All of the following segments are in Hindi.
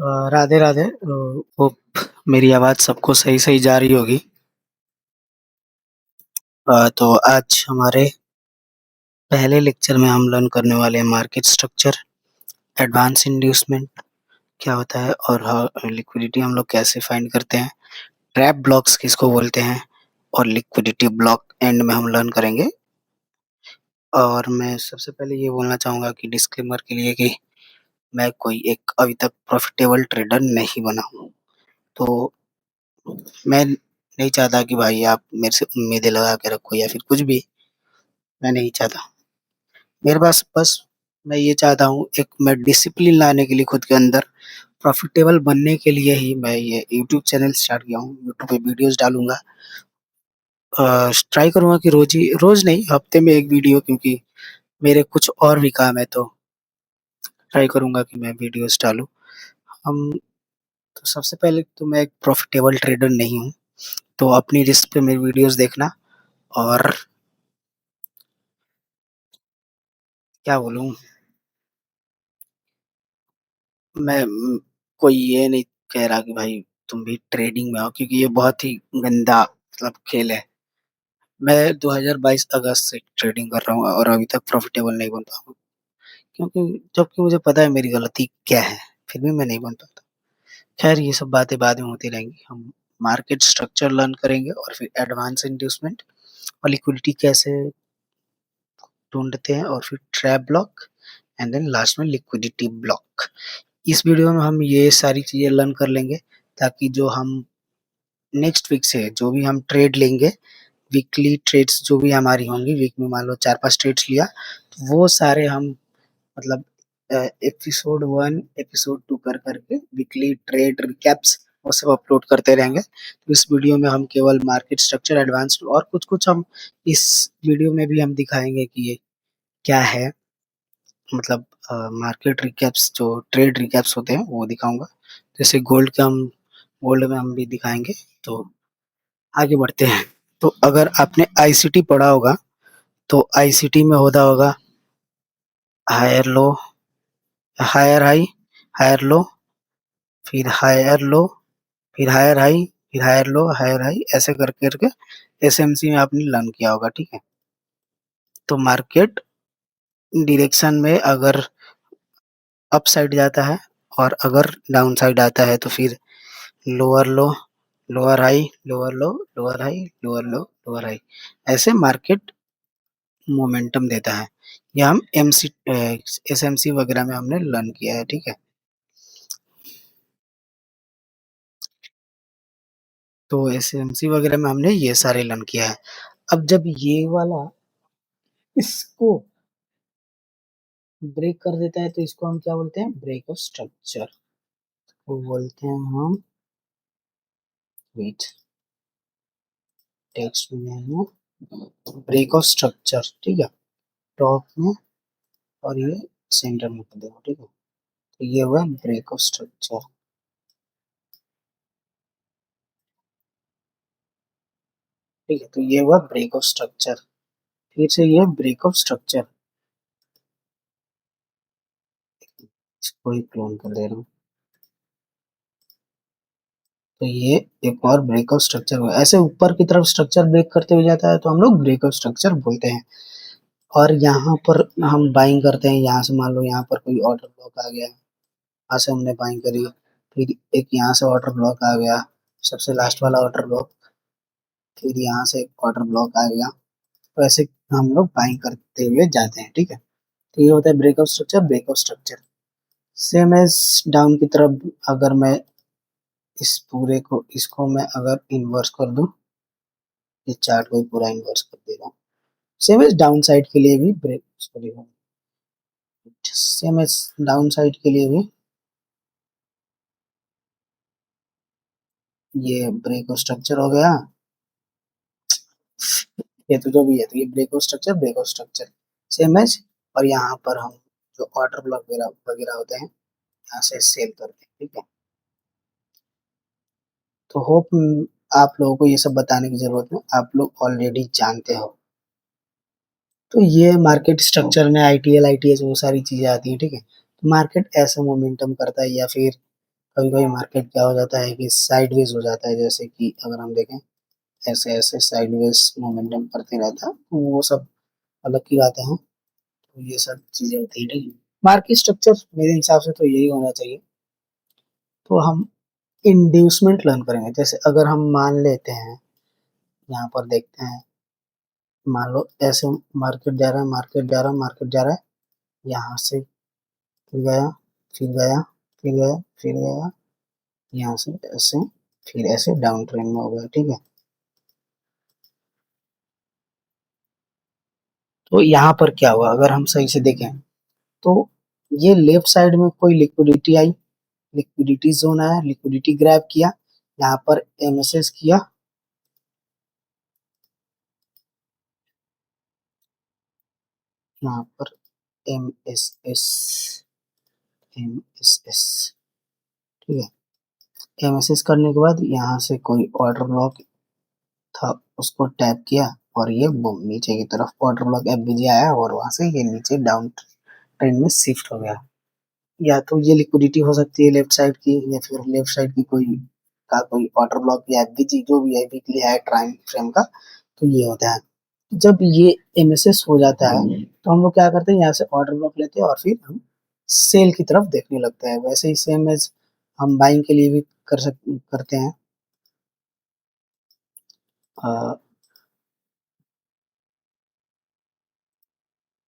राधे राधे। होप मेरी आवाज़ सबको सही सही जा रही होगी। तो आज हमारे पहले लेक्चर में हम लर्न करने वाले हैं मार्केट स्ट्रक्चर, एडवांस इंड्यूसमेंट क्या होता है और लिक्विडिटी हम लोग कैसे फाइंड करते हैं, ट्रैप ब्लॉक्स किसको बोलते हैं और लिक्विडिटी ब्लॉक एंड में हम लर्न करेंगे। और मैं सबसे पहले ये बोलना चाहूँगा कि डिस्क्लेमर के लिए कि मैं कोई एक अभी तक प्रॉफिटेबल ट्रेडर नहीं बना हूँ। तो मैं नहीं चाहता कि भाई आप मेरे से उम्मीदें लगा के रखो या फिर कुछ भी, मैं नहीं चाहता। मेरे पास बस मैं ये चाहता हूँ एक मैं डिसिप्लिन लाने के लिए खुद के अंदर, प्रॉफिटेबल बनने के लिए ही मैं ये यूट्यूब चैनल स्टार्ट किया हूँ। यूट्यूब पे वीडियोज़ डालूँगा। ट्राई करूँगा कि रोज़ नहीं, हफ्ते में 1 वीडियो, क्योंकि मेरे कुछ और भी काम है, तो ट्राई करूँगा कि मैं वीडियोज़ डालूँ। हम तो सबसे पहले तो मैं एक प्रॉफिटेबल ट्रेडर नहीं हूँ, तो अपनी रिस्क पे मेरी वीडियोज़ देखना। और क्या बोलूँ, मैं कोई ये नहीं कह रहा कि भाई तुम भी ट्रेडिंग में आओ, क्योंकि ये बहुत ही गंदा खेल है। मैं 2022 अगस्त से ट्रेडिंग कर रहा हूँ और अभी तक प्रॉफिटेबल नहीं बन पाया हूँ, क्योंकि जबकि मुझे पता है मेरी गलती क्या है, फिर भी मैं नहीं बन पाता। खैर ये सब बातें बाद में होती रहेंगी। हम मार्केट स्ट्रक्चर लर्न करेंगे और फिर एडवांस इंड्यूसमेंट और लिक्विडिटी कैसे ढूँढते हैं और फिर trap block and then last में लिक्विडिटी ब्लॉक। इस वीडियो में हम ये सारी चीज़ें लर्न कर लेंगे, ताकि जो हम नेक्स्ट वीक से जो भी हम ट्रेड लेंगे, वीकली ट्रेड्स जो भी हमारी होंगी, वीक में मान लो 4-5 ट्रेड्स लिया, तो वो सारे हम मतलब एपिसोड 1, एपिसोड 2 कर करके वीकली ट्रेड रिकैप्स वो सब अपलोड करते रहेंगे। तो इस वीडियो में हम केवल मार्केट स्ट्रक्चर, एडवांस्ड और कुछ-कुछ हम इस वीडियो में भी हम दिखाएँगे कि ये क्या है। मतलब मार्केट रिकैप्स, जो ट्रेड रिकैप्स होते हैं वो दिखाऊँगा। जैसे गोल्ड में हम भी दिखाएँगे। तो आगे बढ़ते हैं। तो अगर आपने आईसीटी पढ़ा होगा, तो आईसीटी में होता होगा higher low, higher high, higher low, फिर हायर लो, फिर हायर हाई, फिर हायर लो, हायर हाई, ऐसे कर करके एसएमसी में आपने लर्न किया होगा, ठीक है? तो मार्केट डायरेक्शन में अगर अप साइड जाता है और अगर डाउन साइड आता है, तो फिर लोअर लो, लोअर हाई, लोअर लो, लोअर हाई, लोअर लो, लोअर हाई, ऐसे मार्केट मोमेंटम देता है। ये हम एसएमसी वगैरह में हमने लर्न किया है, ठीक है? तो एसएमसी वगैरह में हमने ये सारे लर्न किया है। अब जब ये वाला इसको ब्रेक कर देता है, तो इसको हम क्या बोलते हैं? Break of structure. वो बोलते हैं हम, वेट, टेक्स्ट में है ब्रेक ऑफ स्ट्रक्चर, ठीक है? टॉप में और ये सेंटर में कर देगा, ठीक है? तो ये हुआ ब्रेक ऑफ स्ट्रक्चर, ठीक है? तो ये हुआ ब्रेक ऑफ स्ट्रक्चर। फिर से ये ब्रेक ऑफ स्ट्रक्चर, इसको ही क्लोन कर दे रहा हूँ। तो ये एक और ब्रेक ऑफ स्ट्रक्चर हुआ। ऐसे ऊपर की तरफ स्ट्रक्चर ब्रेक करते हुए जाता है, तो हम लोग ब्रेक ऑफ स्ट्रक्चर बोलते हैं। और यहाँ पर हम बाइंग करते हैं। यहाँ से मान लो यहाँ पर कोई ऑर्डर ब्लॉक आ गया, यहाँ से हमने बाइंग करी, फिर एक यहाँ से ऑर्डर ब्लॉक आ गया, सबसे लास्ट वाला ऑर्डर ब्लॉक, फिर यहाँ से एक ऑर्डर ब्लॉक आ गया। तो ऐसे हम लोग बाइंग करते हुए जाते हैं, ठीक है? तो ये होता है break of structure, break of structure. Same as down की तरफ, अगर मैं इस पूरे को, इसको मैं अगर इन्वर्स कर दूं, इस चार्ट को पूरा इन्वर्स कर दे रहा हूँ। सेम एज डाउन साइड के लिए भी break, sorry, same as down side के लिए भी ये ब्रेक ऑफ स्ट्रक्चर हो गया। ये तो जो भी है, तो ये break of structure, break of structure same as. और यहाँ पर हम जो ऑर्डर ब्लॉक वगैरह वगैरह होते हैं, यहाँ से सेल करते हैं, ठीक है? तो होप आप लोगों को ये सब बताने की जरूरत नहीं, आप लोग ऑलरेडी जानते हो। तो ये मार्केट स्ट्रक्चर में आईटीएल, आईटीएस वो सारी चीजें आती हैं, ठीक है? तो मार्केट ऐसा मोमेंटम करता है या फिर कभी-कभी मार्केट क्या हो जाता है कि साइडवेज हो जाता है, जैसे कि अगर हम देखें ऐसे-ऐसे साइडवेज मोमेंटम करते रहता है, तो वो सब अलग की बातें हैं। तो ये सब चीज़ें होती हैं, ठीक है। मार्केट स्ट्रक्चर मेरे हिसाब से तो यही होना चाहिए। तो हम इंड्यूसमेंट लर्न करेंगे, जैसे अगर हम मान लेते हैं, यहाँ पर देखते हैं, मान लो ऐसे मार्केट जा रहा है, मार्केट जा रहा है, मार्केट जा रहा है, यहाँ से फिर गया, फिर गया, फिर गया, फिर गया, यहाँ से ऐसे, फिर ऐसे डाउन ट्रेंड में हो गया, ठीक है। तो यहाँ पर क्या हुआ, अगर हम सही से देखें तो ये लेफ्ट साइड में कोई लिक्विडिटी आई, लिक्विडिटी जोन आया, लिक्विडिटी ग्रैब किया, यहाँ पर एमएसएस किया, यहाँ पर एमएसएस, एमएसएस, ठीक है। एमएसएस करने के बाद यहाँ से कोई ऑर्डर ब्लॉक था, उसको टैप किया और ये बूम नीचे की तरफ ऑर्डर ब्लॉक एफबीजी आया और वहां से ये नीचे डाउन ट्रेंड में शिफ्ट हो गया। या तो ये लिक्विडिटी हो सकती है लेफ्ट साइड की, या फिर लेफ्ट साइड की कोई ऑर्डर ब्लॉक या एफबीजी जो भी है, वीकली है टाइम फ्रेम का, तो ये होता है। जब ये एमएसएस हो जाता है तो हम लोग क्या करते हैं, यहाँ से ऑर्डर ब्लॉक लेते हैं और फिर हम सेल की तरफ देखने लगते हैं। वैसे ही सेम एज हम बाइंग के लिए भी करते हैं। अ,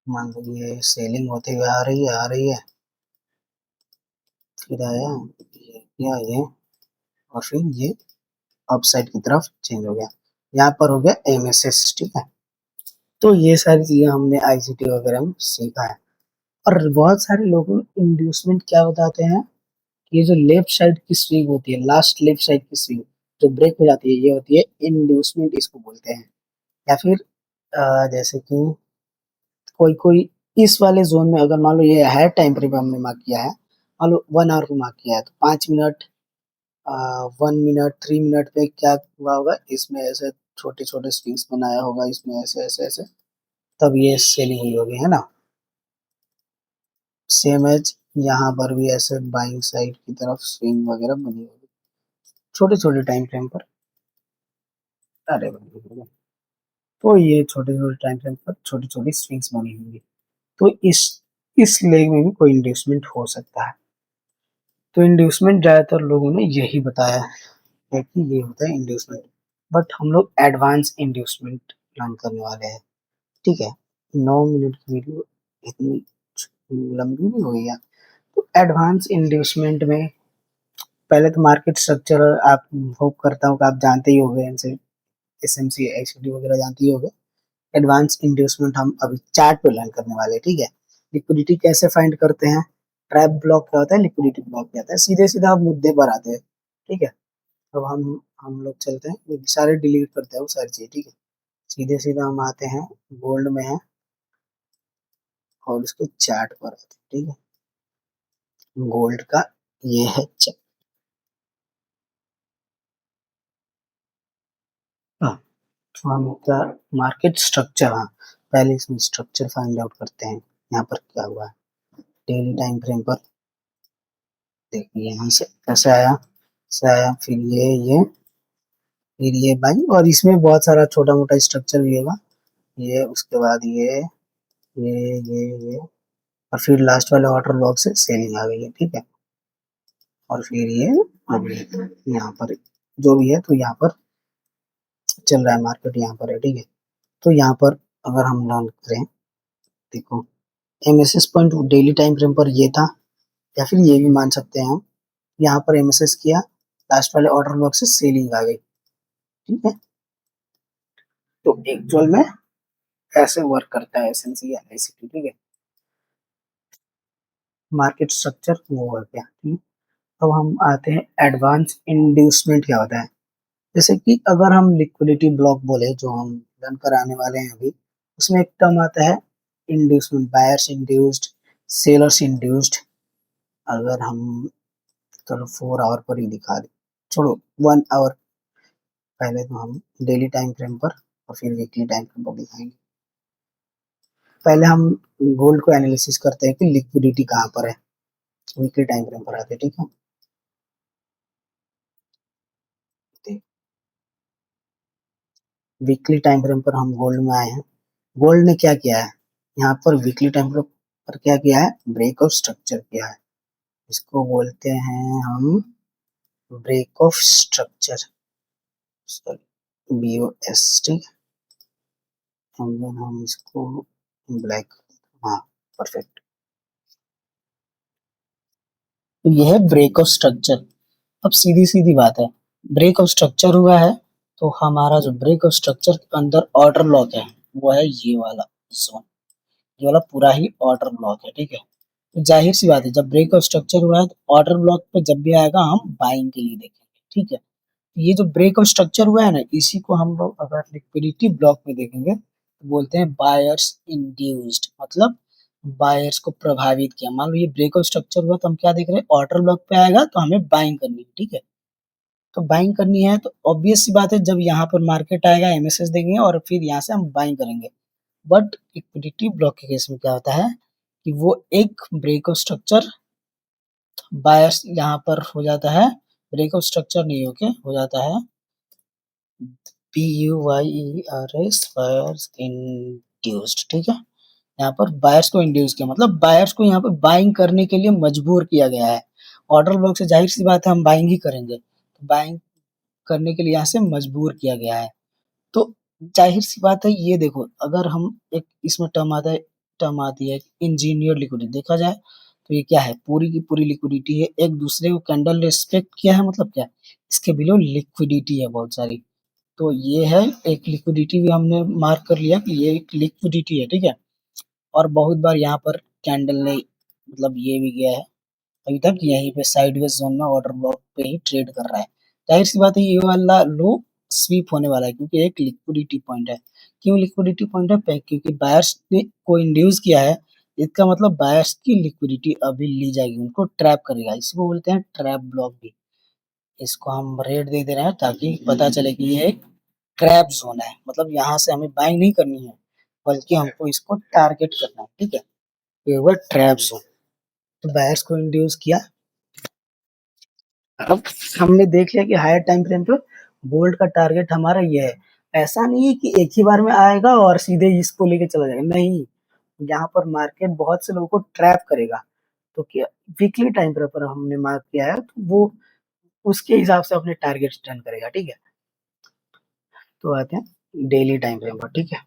मान लीजिए सेलिंग होते हुए आ रही है, आ रही है, फिर आया ये किया ये, और फिर ये अपसाइड की तरफ चेंज हो गया, यहाँ पर हो गया एमएसएस, ठीक है। तो ये सारी चीजें हमने आईसीटी वगैरह में सीखा है। और बहुत सारे लोगों इंड्यूसमेंट क्या बताते हैं, ये जो लेफ्ट साइड की स्विंग होती है, लास्ट लेफ्ट साइड की स्विंग जो ब्रेक हो जाती है, ये होती है इंड्यूसमेंट, इसको बोलते हैं। या फिर जैसे कि कोई कोई इस वाले जोन में, अगर मान लो ये है टाइम फ्रेम हमने मार्क किया है, मान लो 1 आवर को मार्क किया है, तो 5 मिनट, 1 मिनट, 3 मिनट पे क्या हुआ होगा, इसमें ऐसे छोटे छोटे स्विंग्स बनाया होगा, इसमें ऐसे ऐसे ऐसे, तब ये सेलिंग हुई होगी, है ना। सेम एज यहाँ पर भी ऐसे बाइंग साइड की तरफ स्विंग वगैरह बनी होगी, छोटे छोटे टाइम फ्रेम पर। अरे भाई, तो ये छोटे छोटे टाइम फ्रेम पर छोटी छोटी स्विंग्स बनी होंगी। तो इस लेग में भी कोई इंड्यूसमेंट हो सकता है। तो इंड्यूसमेंट ज्यादातर लोगों ने यही बताया है कि ये होता है इंड्यूसमेंट। बट हम लोग एडवांस इंड्यूसमेंट लर्न करने वाले हैं, ठीक है। 9 मिनट की वीडियो इतनी लंबी भी हुई है। तो एडवांस इंड्यूसमेंट में पहले तो मार्केट स्ट्रक्चर आप, होप करता हूँ कि आप जानते ही होंगे, इनसे एसएमसी एक्सडी वगैरह जानते ही होंगे। एडवांस इंड्यूसमेंट हम अभी चार्ट पे लर्न करने वाले हैं, ठीक है। लिक्विडिटी कैसे फाइंड करते हैं, ट्रैप ब्लॉक क्या होता है, लिक्विडिटी ब्लॉक क्या होता है, सीधे सीधा हम मुद्दे पर आते हैं, ठीक है। अब हम लोग चलते हैं, ये सारे डिलीट करते हैं वो सारी चीज, ठीक है। सीधे सीधा हम आते हैं, गोल्ड में है और उसके चार्ट पर आते हैं, ठीक है। गोल्ड का ये है चार्ट। हाँ, तो हम क्या, मार्केट स्ट्रक्चर, हाँ, पहले इसमें स्ट्रक्चर फाइंड आउट करते हैं। यहाँ पर क्या हुआ है, डेली टाइम फ्रेम पर देखिए, यहाँ से कैसे आया, से आया, फिर ये बाई, और इसमें बहुत सारा छोटा मोटा स्ट्रक्चर भी होगा, ये उसके बाद ये और फिर लास्ट वाले ऑर्डर ब्लॉक से सेलिंग आ गई है, ठीक है। और फिर ये अभी यहाँ पर जो भी है, तो यहाँ पर चल रहा है मार्केट, यहाँ पर है, ठीक है। तो यहाँ पर अगर हम लर्न करें, देखो MSS point daily time frame पर ये था, या फिर ये भी मान सकते हैं हम, यहाँ पर एमएसएस किया, लास्ट वाले ऑर्डर ब्लॉक से सेलिंग आ गई, ठीक है। तो एक्चुअल में ऐसे वर्क करता है एसएनसी या आईसीटी, ठीक है। मार्केट स्ट्रक्चर वो हो गया, ठीक। अब हम आते हैं एडवांस इंड्यूसमेंट क्या होता है। जैसे कि अगर हम लिक्विडिटी ब्लॉक बोले, जो हम रन कराने वाले हैं अभी, उसमें एक टर्म आता है inducement, buyers induced, sellers induced. अगर हम, चलो 4 आवर पर ही दिखा दे, छोड़ो 1 आवर, पहले तो हम डेली टाइम फ्रेम पर और फिर वीकली टाइम फ्रेम पर दिखाएंगे। पहले हम गोल्ड को एनालिसिस करते हैं कि लिक्विडिटी कहाँ पर है, वीकली टाइम फ्रेम पर आते हैं, ठीक है। वीकली टाइम फ्रेम पर हम गोल्ड में आए हैं। गोल्ड ने क्या किया है, यहाँ पर वीकली टाइम फ्रेम पर क्या किया है, ब्रेकआउट स्ट्रक्चर किया है। इसको बोलते हैं हम break of structure, sorry BOST, हम इसको ब्लैक, हाँ परफेक्ट। तो यह है ब्रेक ऑफ स्ट्रक्चर। अब सीधी सीधी बात है, ब्रेक ऑफ स्ट्रक्चर हुआ है तो हमारा जो ब्रेक ऑफ स्ट्रक्चर के अंदर ऑर्डर ब्लॉक है वो है ये वाला जोन, ये वाला पूरा ही ऑर्डर ब्लॉक है, ठीक है। तो जाहिर सी बात है, जब ब्रेक ऑफ स्ट्रक्चर हुआ है तो ऑर्डर ब्लॉक पे जब भी आएगा हम बाइंग के लिए देखेंगे, ठीक है। ये जो ब्रेक ऑफ स्ट्रक्चर हुआ है ना, इसी को हम लोग अगर लिक्विडिटी ब्लॉक में देखेंगे तो बोलते हैं बायर्स इंड्यूस्ड, मतलब बायर्स को प्रभावित किया। मान लो ये ब्रेक ऑफ स्ट्रक्चर हुआ तो हम क्या देख रहे हैं, ऑर्डर ब्लॉक पे आएगा तो हमें बाइंग करनी है, ठीक है। तो बाइंग करनी है तो ऑब्वियस सी बात है, जब यहाँ पर मार्केट आएगा एमएसएस देंगे और फिर यहाँ से हम बाइंग करेंगे। बट लिक्विडिटी ब्लॉक के केस में क्या होता है कि वो एक ब्रेक ऑफ स्ट्रक्चर बायर्स यहाँ पर हो जाता है, ब्रेक ऑफ स्ट्रक्चर नहीं होके हो जाता है BUYERS बायर्स इंड्यूस्ड, ठीक है। यहाँ पर बायर्स को इंड्यूस किया, मतलब बायर्स को यहाँ पर बाइंग करने के लिए मजबूर किया गया है। ऑर्डर ब्लॉक से जाहिर सी बात है हम बाइंग ही करेंगे, तो बाइंग करने के लिए यहाँ से मजबूर किया गया है। तो जाहिर सी बात है, ये देखो अगर हम एक इसमें टर्म आती है इंजीनियर लिक्विडिटी, देखा जाए तो ये क्या है, पूरी की पूरी लिक्विडिटी है, एक दूसरे को कैंडल रिस्पेक्ट किया है, मतलब क्या, इसके बिलो लिक्विडिटी है बहुत सारी। तो ये है एक लिक्विडिटी, भी हमने मार्क कर लिया कि ये एक लिक्विडिटी है, ठीक है। और बहुत बार यहाँ पर कैंडल ने मतलब ये भी गया है, अभी तक यहीं पे साइडवेज जोन में ऑर्डर ब्लॉक पे ही ट्रेड कर रहा है। जाहिर सी बात है ये वाला लो स्वीप होने वाला है, क्योंकि एक लिक्विडिटी पॉइंट है। क्यों लिक्विडिटी पॉइंट है, क्योंकि बायर्स ने को इंड्यूस किया है, इसका मतलब बायर्स की लिक्विडिटी अभी ली जाएगी, उनको ट्रैप करेगा, इसको बोलते हैं ट्रैप ब्लॉक भी। इसको हम रेट दे दे रहे हैं ताकि पता चले कि ये एक ट्रैप जोन है, मतलब यहाँ से हमें बाइंग नहीं करनी है बल्कि हमको इसको टारगेट करना है, ठीक है। ये हुआ ट्रैप जोन। तो बायर्स को इंड्यूस किया। अब हमने देख लिया कि हायर टाइम फ्रेम पे गोल्ड का टारगेट हमारा ये है। ऐसा नहीं है कि एक ही बार में आएगा और सीधे इसको लेके चला जाएगा, नहीं, यहाँ पर मार्केट बहुत से लोगों को ट्रैप करेगा। तो क्या वीकली टाइम फ्रेम पर हमने मार्क किया है तो वो उसके हिसाब से अपने टारगेट टर्न करेगा, ठीक है। तो आते हैं डेली टाइम फ्रेम पर, ठीक है।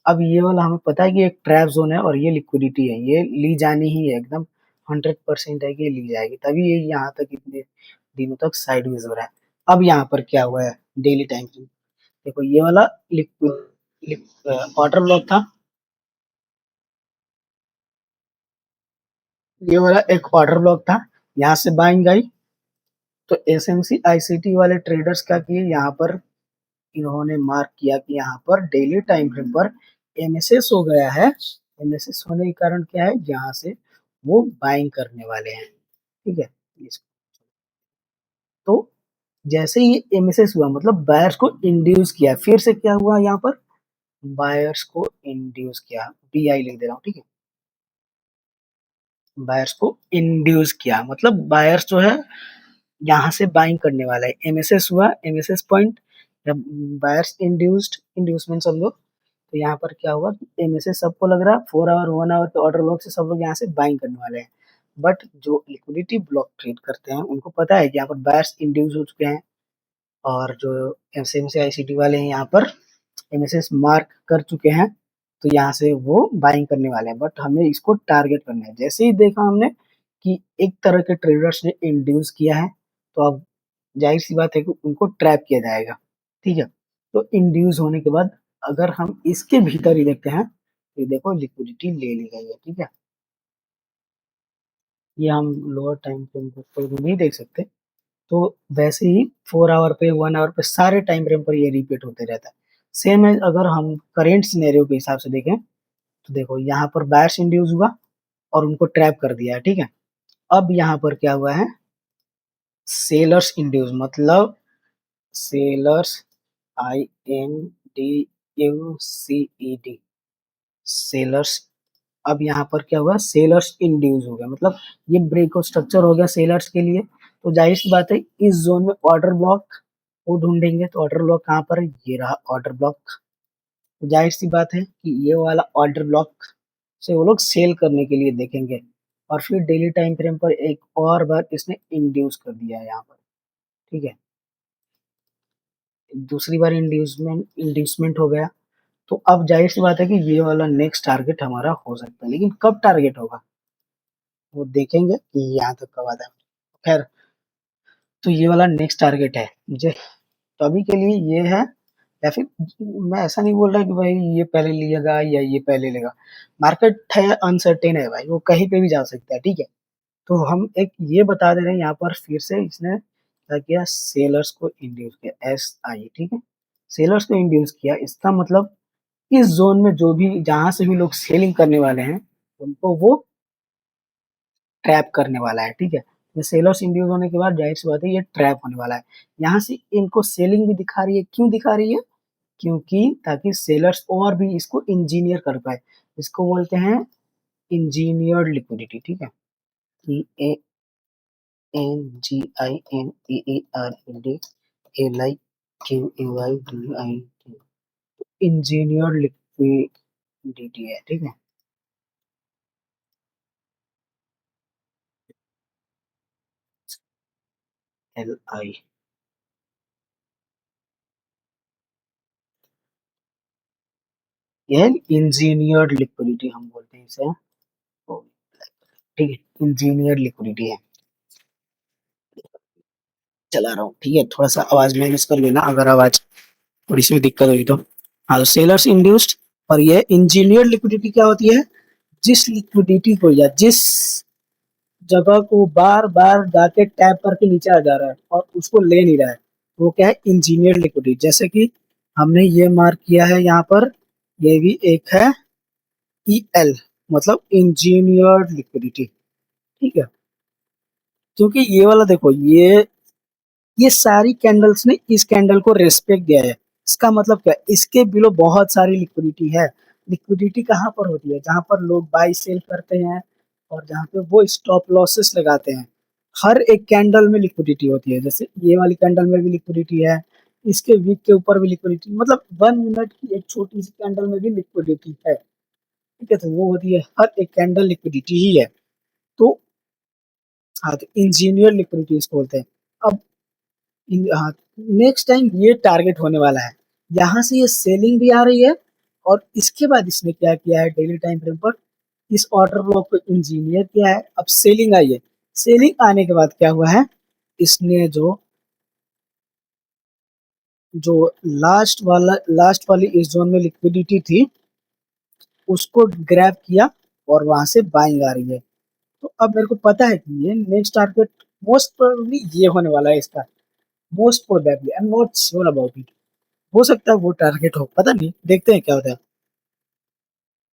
अब ये वाला हमें पता है कि एक ट्रैप जोन है और ये लिक्विडिटी है, ये ली जानी ही है, एकदम 100% है कि ये ली जाएगी, तभी ये यहाँ तक इतने दिनों तक साइडवेज हो रहा है। अब यहाँ पर क्या हुआ है डेली टाइम फ्रेम, देखो ये वाला लिक्विड ऑर्डर ब्लॉक था, ये वाला एक ऑर्डर ब्लॉक था, यहाँ से बाइंग आई। तो एसएमसी आईसीटी वाले ट्रेडर्स क्या किए, यहाँ पर इन्होंने मार्क किया कि यहाँ पर डेली टाइम फ्रेम पर एमएसएस हो गया है। एमएसएस होने के कारण क्या है, यहाँ से वो बाइंग करने वाले हैं, ठीक है। तो जैसे ही एमएसएस हुआ मतलब बायर्स को इंड्यूस किया, फिर से क्या हुआ यहाँ पर, बायर्स को इंड्यूस किया, BI लिख दे रहा हूँ, ठीक है। बायर्स को इंड्यूस किया मतलब बायर्स जो है यहाँ से बाइंग करने वाला है, एमएसएस हुआ, एमएसएस पॉइंट, जब बायर्स इंड्यूसमेंट समझो, तो यहाँ पर क्या हुआ, एमएसएस सबको लग रहा है 4 आवर 1 आवर के ऑर्डर ब्लॉक से सब लोग यहाँ से बाइंग करने वाले हैं। बट जो लिक्विडिटी ब्लॉक ट्रेड करते हैं उनको पता है कि यहाँ पर बायर्स इंड्यूस हो चुके हैं, और जो एमसीएमसी आईसीटी वाले हैं यहाँ पर एमएसएस मार्क कर चुके हैं, तो यहाँ से वो बाइंग करने वाले हैं। बट हमें इसको टारगेट करना है, जैसे ही देखा हमने कि एक तरह के ट्रेडर्स ने इंड्यूस किया है, तो अब जाहिर सी बात है कि उनको ट्रैप किया जाएगा, ठीक है। तो इंड्यूस होने के बाद अगर हम इसके भीतर ही देखते हैं, तो ये देखो लिक्विडिटी ले ली गई है, ठीक है। ये हम लोअर टाइम फ्रेम पर नहीं देख सकते, तो वैसे ही 4 आवर पे 1 आवर पे सारे टाइम फ्रेम पर ये रिपीट होते रहता है। सेम है अगर हम करेंट सिनेरियो के हिसाब से देखें, तो देखो यहाँ पर बायर्स इंड्यूस हुआ और उनको ट्रैप कर दिया है, ठीक है। अब यहाँ पर क्या हुआ है, सेलर्स इंड्यूस, मतलब सेलर्स INDUCED, सेलर्स। अब यहाँ पर क्या हुआ, सेलर्स इंड्यूस हो गया, मतलब ये ब्रेक ऑफ स्ट्रक्चर हो गया सेलर्स के लिए। तो जाहिर सी बात है इस जोन में ऑर्डर ब्लॉक वो ढूंढेंगे तो ऑर्डर ब्लॉक कहाँ पर है, ये रहा ऑर्डर ब्लॉक। तो जाहिर सी बात है कि ये वाला ऑर्डर ब्लॉक से वो लोग सेल करने के लिए देखेंगे, और फिर डेली टाइम फ्रेम पर एक और बार इसने इंड्यूस कर दिया है यहाँ पर। ठीक है, दूसरी बार इंड्यूसमेंट हो गया। तो अब जाहिर सी बात है कि ये वाला नेक्स्ट टारगेट हमारा हो सकता है, लेकिन कब टारगेट होगा वो देखेंगे कि यहाँ तक कब आता है। खैर, तो ये वाला नेक्स्ट टारगेट है मुझे, तो अभी के लिए ये है। या फिर मैं ऐसा नहीं बोल रहा कि भाई ये पहले लिएगा या ये पहले लेगा, मार्केट है अनसर्टेन है भाई, वो कहीं पे भी जा सकता है। ठीक है, तो हम एक ये बता दे रहे हैं यहाँ पर फिर से, इसने क्या किया, सेलर्स को इंड्यूस किया, SI। ठीक है, सेलर्स को इंड्यूस किया, इसका मतलब इस जोन में जो भी जहां से भी लोग सेलिंग करने वाले हैं उनको वो ट्रैप करने वाला है। ठीक है, ये सेलर्स इंड्यूस होने के बाद जाहिर सी बात है ये ट्रैप होने वाला है। यहाँ से इनको सेलिंग भी दिखा रही है, क्यों दिखा रही है, क्योंकि ताकि सेलर्स और भी इसको इंजीनियर कर पाए। इसको बोलते हैं इंजीनियर्ड लिक्विडिटी। ठीक है, INGINERED इंजीनियर्ड लिक्विडिटी है। ठीक है, LI, यह इंजीनियर्ड लिक्विडिटी हम बोलते हैं इसे। ठीक है, इंजीनियर्ड लिक्विडिटी है। चला रहा हूँ, ठीक है, थोड़ा सा आवाज मैनेज कर लेना अगर आवाज थोड़ी सी भी दिक्कत हुई तो। हाँ, तो सेलर्स इंड्यूस्ड, और ये इंजीनियर्ड लिक्विडिटी क्या होती है, जिस लिक्विडिटी को या जिस जगह को बार बार जाके टैप करके नीचे आ जा रहा है और उसको ले नहीं रहा है, वो क्या है, इंजीनियर्ड लिक्विडिटी। जैसे कि हमने ये मार्क किया है यहाँ पर, ये भी एक है EL, मतलब इंजीनियर्ड लिक्विडिटी। ठीक है, क्योंकि ये वाला देखो, ये सारी कैंडल्स ने इस कैंडल को रेस्पेक्ट दिया है। इसका मतलब क्या, इसके बिलो बहुत सारी लिक्विडिटी है। लिक्विडिटी कहाँ पर होती है, जहां पर लोग बाई सेल करते हैं और जहां पे वो स्टॉप लॉसेस लगाते हैं। हर एक कैंडल में लिक्विडिटी होती है, जैसे ये वाली कैंडल में भी लिक्विडिटी है, इसके वीक के ऊपर भी लिक्विडिटी, मतलब 1 मिनट की एक छोटी सी कैंडल में भी लिक्विडिटी है। ठीक है, तो वो होती है, हर एक कैंडल लिक्विडिटी ही है। तो हाँ, तो इंजीनियर लिक्विडिटी इसको बोलते हैं। अब हाँ, नेक्स्ट टाइम ये टारगेट होने वाला है, यहाँ से ये सेलिंग भी आ रही है, और इसके बाद इसने क्या किया है, डेली टाइम फ्रेम पर इस ऑर्डर ब्लॉक को इंजीनियर किया है। अब सेलिंग आई है, सेलिंग आने के बाद क्या हुआ है, इसने जो जो लास्ट वाली इस जोन में लिक्विडिटी थी उसको ग्रैब किया, और वहां से बाइंग आ रही है। तो अब मेरे को पता है कि ये नेक्स्ट टारगेट मोस्ट प्रोबेबली ये होने वाला है इसका, most probably, I am not sure about it. हो सकता है वो टारगेट हो, पता नहीं, देखते हैं क्या होता है।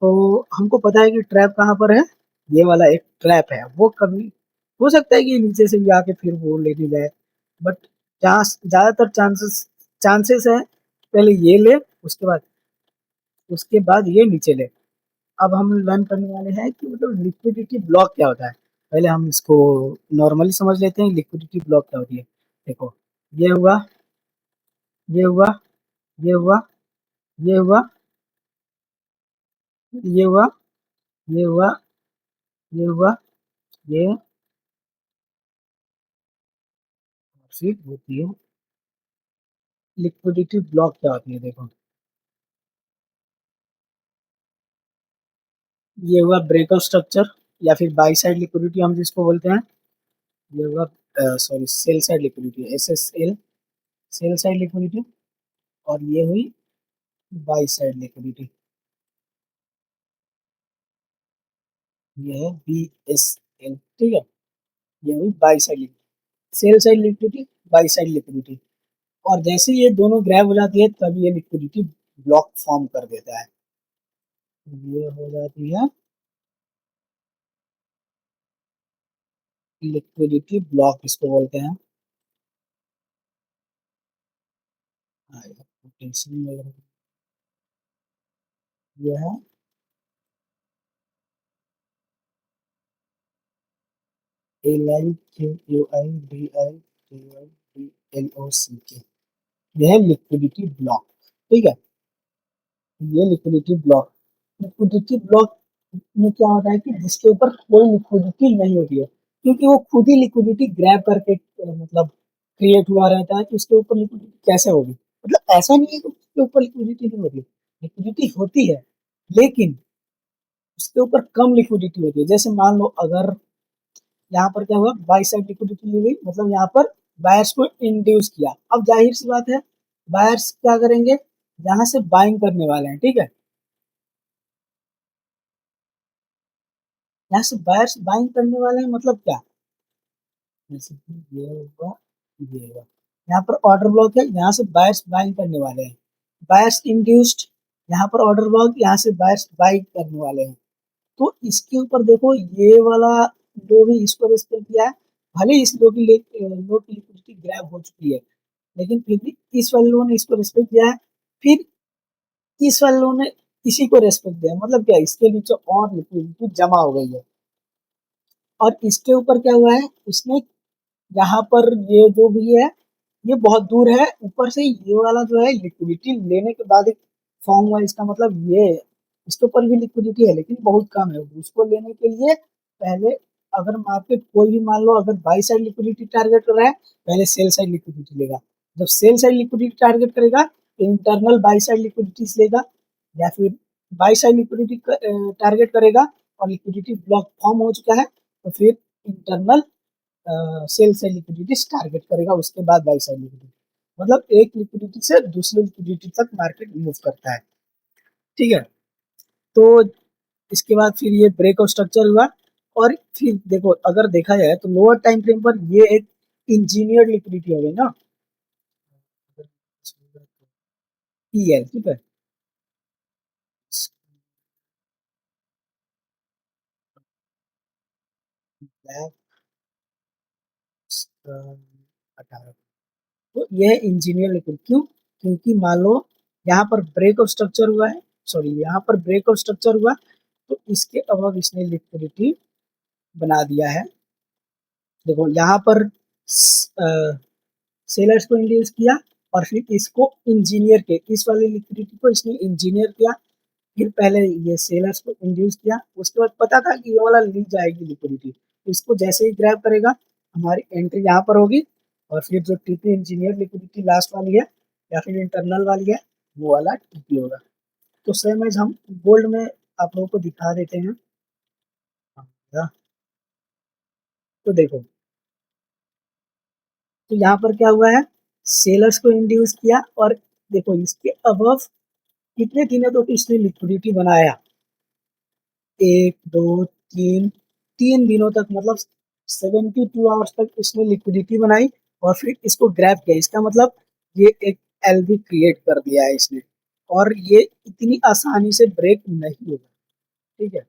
तो हमको पता है कि ट्रैप कहाँ पर है, ये वाला एक ट्रैप है, वो कभी हो सकता है कि नीचे से भी आके फिर वो लेने जाए, बट चांस ज्यादातर चांसेस चांसेस है पहले ये ले, उसके बाद ये नीचे ले। अब हम लर्न करने वाले हैं कि मतलब लिक्विडिटी ब्लॉक क्या होता है। पहले हम इसको नॉर्मली समझ लेते हैं, लिक्विडिटी ब्लॉक क्या होती है। देखो, ये हुआ, ये हुआ, ये हुआ, ये हुआ, ये हुआ, ये हुआ, ये हुआ, ये फिर होती है लिक्विडिटी ब्लॉक क्या होती है। देखो, ये हुआ ब्रेकआउट स्ट्रक्चर, या फिर बाई साइड लिक्विडिटी हम जिसको बोलते हैं। ये हुआ, sorry, sell side liquidity, SSL, sell side liquidity. और ये हुई बाई साइड लिक्विडिटी, ये है BSL। ठीक है, ये हुई by side liquidity, sell side liquidity, by side liquidity. और जैसे ये दोनों ग्रैब हो जाती है तब ये लिक्विडिटी ब्लॉक फॉर्म कर देता है। ये हो जाती है लिक्विडिटी ब्लॉक, इसको बोलते हैं। हाँ, टेंशन नहीं लग रहा। ये है LIQUIDITYLOCK। यह है लिक्विडिटी ब्लॉक। ठीक है, ये लिक्विडिटी ब्लॉक। लिक्विडिटी ब्लॉक में क्या होता है कि जिसके ऊपर कोई लिक्विडिटी नहीं होती है, क्योंकि वो खुद ही लिक्विडिटी ग्रैब करके मतलब क्रिएट हुआ रहता है, तो उसके ऊपर लिक्विडिटी कैसे होगी? मतलब ऐसा नहीं है कि उसके ऊपर लिक्विडिटी नहीं होती, लिक्विडिटी होती है, लेकिन उसके ऊपर कम लिक्विडिटी होती है। जैसे मान लो अगर यहाँ पर क्या हुआ, बाई साइड लिक्विडिटी ली गई, मतलब यहाँ पर बायर्स को इंड्यूस किया। अब जाहिर सी बात है, बायर्स क्या करेंगे, यहाँ से बाइंग करने वाले हैं। ठीक है, यहाँ से बायर्स बाइंग करने वाले हैं, मतलब क्या, जैसे कि ये होगा, ये होगा, यहाँ पर ऑर्डर ब्लॉक है, यहाँ से बायर्स बाइंग करने वाले हैं। बायर्स इंड्यूस्ड, यहाँ पर ऑर्डर ब्लॉक, यहाँ से बायर्स बाई करने वाले हैं। तो इसके ऊपर देखो, ये वाला लो भी इसको रेस्पेक्ट किया है, भले इस लो की लो की लिक्विडिटी ग्रैब हो चुकी है, लेकिन फिर भी इस वाले लो ने इसको रेस्पेक्ट दिया है। फिर इस वाले लो ने इसी को रेस्पेक्ट दिया है। मतलब क्या, इसके नीचे और लिक्विडिटी जमा हो गई है। और इसके ऊपर क्या हुआ है, इसने यहाँ पर ये जो भी है, ये बहुत दूर है, ऊपर से ये वाला जो है लिक्विडिटी लेने के बाद एक फॉर्म हुआ। इसका मतलब ये, इसके ऊपर भी लिक्विडिटी है लेकिन बहुत कम है। उसको लेने के लिए पहले, अगर मार्केट कोई भी मान लो अगर बाई साइड लिक्विडिटी टारगेट कर रहा है, पहले सेल साइड लिक्विडिटी लेगा। जब सेल साइड लिक्विडिटी टारगेट करेगा तो इंटरनल बाई साइड लिक्विडिटी लेगा, या फिर बाई साइड लिक्विडिटी टारगेट करेगा और लिक्विडिटी ब्लॉक फॉर्म हो चुका है, तो फिर internal sell side liquidity target करेगा, उसके बाद बाई साइड लिक्विडिटी। मतलब एक लिक्विडिटी से दूसरे लिक्विडिटी तक मार्केट मूव करता है। ठीक है, तो इसके बाद फिर ये ब्रेकआउट स्ट्रक्चर हुआ। और फिर देखो, अगर देखा जाए तो लोअर टाइम फ्रेम पर ये एक इंजीनियर लिक्विडिटी हो गई ना, पीएल। ठीक है, ब्लैक 18, तो यह है इंजीनियर लिक्विड। क्यों? क्योंकि मान लो यहाँ पर ब्रेकआउट स्ट्रक्चर हुआ है, सॉरी यहाँ पर ब्रेकआउट स्ट्रक्चर हुआ, तो इसके अलावा इसने लिक्विडिटी बना दिया है। देखो यहाँ पर सेलर्स को इंड्यूस किया, और फिर इसको इंजीनियर के, इस वाली लिक्विडिटी को इसने इंजीनियर किया। फिर पहले ये सेलर्स को इंड्यूस किया, उसके बाद पता था कि ये वाला ली जाएगी लिक्विडिटी, इसको जैसे ही ग्रैब करेगा हमारी एंट्री यहाँ पर होगी। और फिर जो टीपी इंजीनियर लिक्विडिटी लास्ट वाली है या फिर इंटरनल वाली है, वो वाला टीपी होगा। तो सेम एज हम गोल्ड में आप लोगों को दिखा देते हैं। हाँ, तो देखो, तो यहाँ पर क्या हुआ है, सेलर्स को इंड्यूस किया, और देखो इसके अबव कितने दिनों तक तो इसने लिक्विडिटी बनाया, एक दो तीन, 3 दिनों तक, मतलब 72 आवर्स तक इसने लिक्विडिटी बनाई, और फिर इसको ग्रैब किया। इसका मतलब ये एक एलबी क्रिएट कर दिया है इसने, और ये इतनी आसानी से ब्रेक नहीं होगा। ठीक है,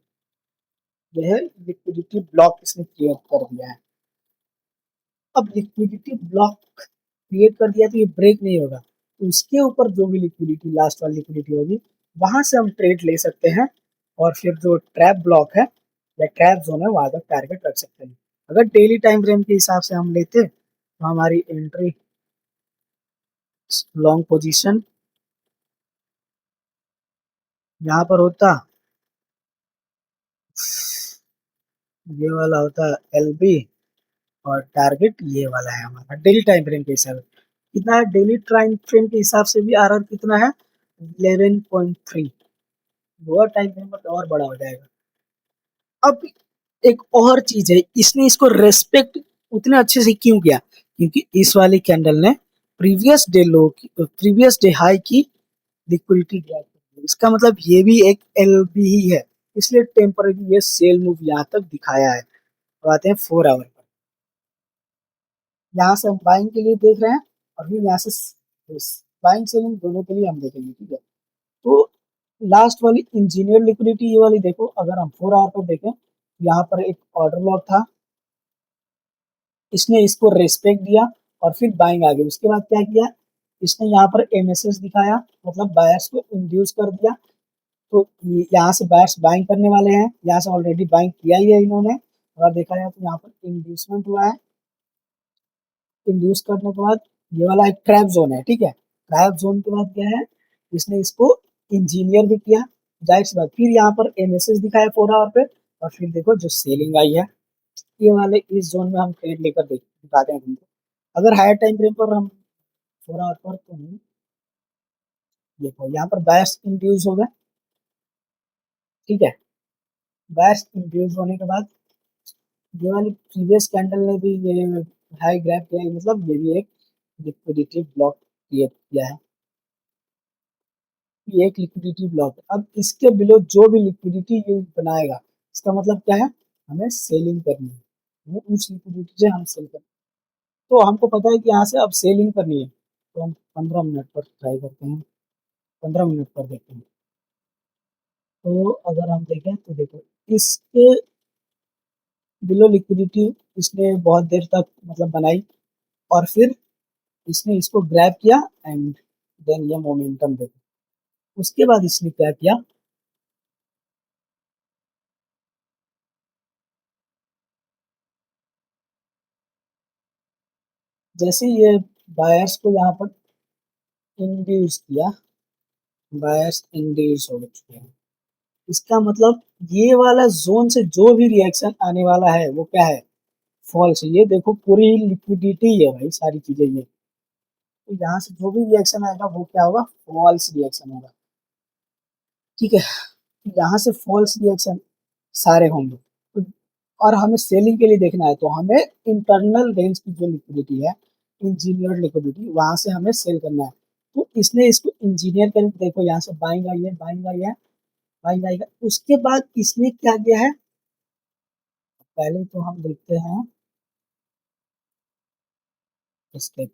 यह लिक्विडिटी ब्लॉक इसने क्रिएट कर दिया है। अब लिक्विडिटी ब्लॉक क्रिएट कर दिया तो ये ब्रेक नहीं होगा, तो इसके ऊपर जो भी लिक्विडिटी लास्ट वाली लिक्विडिटी होगी, वहां से हम ट्रेड ले सकते हैं। और फिर जो ट्रैप ब्लॉक है या ट्रैप जोन है, वहां तक टारगेट रख सकते हैं। अगर डेली टाइम फ्रेम के हिसाब से हम लेते तो हमारी एंट्री लॉन्ग पोजीशन यहाँ पर होता, ये वाला होता एल बी, और टारगेट ये वाला है हमारा डेली टाइम फ्रेम के हिसाब से। कितना है डेली टाइम फ्रेम के हिसाब से भी, आर कितना है, 11.3। लोअर टाइम फ्रेम पर तो और बड़ा हो जाएगा। अब एक और चीज है, इसने इसको रेस्पेक्ट उतने अच्छे से क्यों किया, क्योंकि इस वाली कैंडल ने प्रीवियस डे लो की, प्रीवियस डे हाई की लिक्विडिटी ड्रॉप कर दी। इसका मतलब ये भी एक एलबी ही है, इसलिए टेम्पररी ये सेल मूव यहाँ तक दिखाया है। तो आते हैं 4 आवर पर, यहाँ से हम बाइंग के लिए देख रहे हैं, और फिर यहाँ से बाइंग सेलिंग दोनों के लिए हम देखेंगे। ठीक है, तो लास्ट वाली इंजीनियर लिक्विडिटी ये वाली देखो, अगर हम 4 आवर पर देखें, यहाँ पर एक ऑर्डर ब्लॉक था, इसने इसको रेस्पेक्ट दिया, और फिर बाइंग आ गई। उसके बाद क्या किया, इसने यहाँ पर एमएसएस दिखाया, मतलब बायर्स को इंड्यूस कर दिया। तो यहाँ से बायर्स बाइंग करने वाले हैं, यहाँ से ऑलरेडी बाइंग किया ही है इन्होंने। अगर देखा जाए तो यहाँ पर इंड्यूसमेंट हुआ है, इंड्यूस करने के बाद ये वाला एक ट्रैप जोन है। ठीक है, गायब जोन के बाद क्या है, इसने इसको इंजीनियर भी किया, जाहिर सी बात। फिर यहाँ पर एमएसएस दिखाया 4 आवर पे, और फिर देखो जो सेलिंग आई है, ये वाले इस जोन में हम ट्रेड लेकर देख दिखाते हैं तुमको। अगर हायर टाइम फ्रेम पर हम 4 आवर पर, तो देखो यहाँ पर बायस इंड्यूस होगा, ठीक है। बायस इंड्यूस होने के बाद ये वाली प्रीवियस कैंडल ने भी ये हाई ग्रैब किया है, मतलब ये भी एक लिक्विडिटी ब्लॉक क्रिएट किया है। ये एक लिक्विडिटी ब्लॉक है। अब इसके बिलो जो भी लिक्विडिटी ये बनाएगा, इसका मतलब क्या है, हमें सेलिंग करनी है, हमें उस लिक्विडिटी से हम सेल करनी है। तो हमको पता है कि यहाँ से अब सेलिंग करनी है, तो हम 15 मिनट पर ट्राई करते हैं, 15 मिनट पर देखते हैं। तो अगर हम देखें तो देखो इसके बिलो लिक्विडिटी इसने बहुत देर तक मतलब बनाई, और फिर इसने इसको ग्रैब किया, एंड देन ये मोमेंटम देखो। उसके बाद इसने क्या किया, जैसे ये बायर्स को यहाँ पर इंड्यूस किया, बायर्स इंड्यूस हो चुके हैं, इसका मतलब ये वाला जोन से जो भी रिएक्शन आने वाला है वो क्या है, फॉल्स है। ये देखो पूरी लिक्विडिटी है भाई, सारी चीजें ये, तो यहाँ से जो भी रिएक्शन आएगा वो क्या होगा, फॉल्स रिएक्शन होगा, ठीक है। यहाँ से फॉल्स रिएक्शन सारे होंगे, तो और हमें सेलिंग के लिए देखना है, तो हमें इंटरनल रेंज की जो लिक्विडिटी है, इंजीनियर लिक्विडिटी, वहां से हमें सेल करना है। तो इसने इसको इंजीनियर कर, देखो यहाँ से बाइंग आई है, बाइंग आई है, बाइंग आई है। उसके बाद इसने क्या किया है, पहले तो हम देखते हैं इसके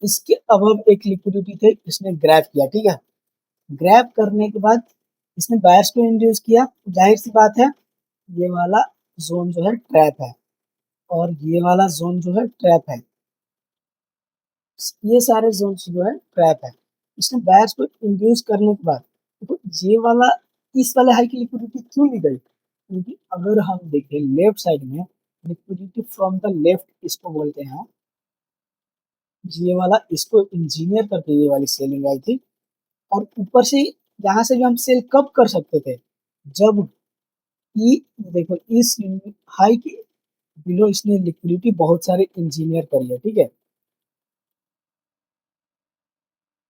इसके अबव एक लिक्विडिटी थे, इसने ग्रैब किया, ठीक है। ग्रैब करने के बाद इसने बायर्स को इंड्यूस किया, जाहिर सी बात है ये वाला जोन जो है ट्रैप है, और ये वाला जोन जो है ट्रैप है, ये सारे जोन्स जो है ट्रैप है। इसने बायर्स को इंड्यूस करने के बाद तो ये वाला, इस वाले हाई की लिक्विडिटी क्यों ली गई, क्योंकि अगर हम देखें लेफ्ट साइड में, लिक्विडिटी फ्रॉम द लेफ्ट इसको बोलते हैं, ये वाला इसको इंजीनियर करके ये वाली सेलिंग आई थी। और ऊपर से यहाँ से भी हम सेल कब कर सकते थे, जब ई देखो इस हाई की बिलो इसने लिक्विडिटी बहुत सारे इंजीनियर करी है, ठीक है।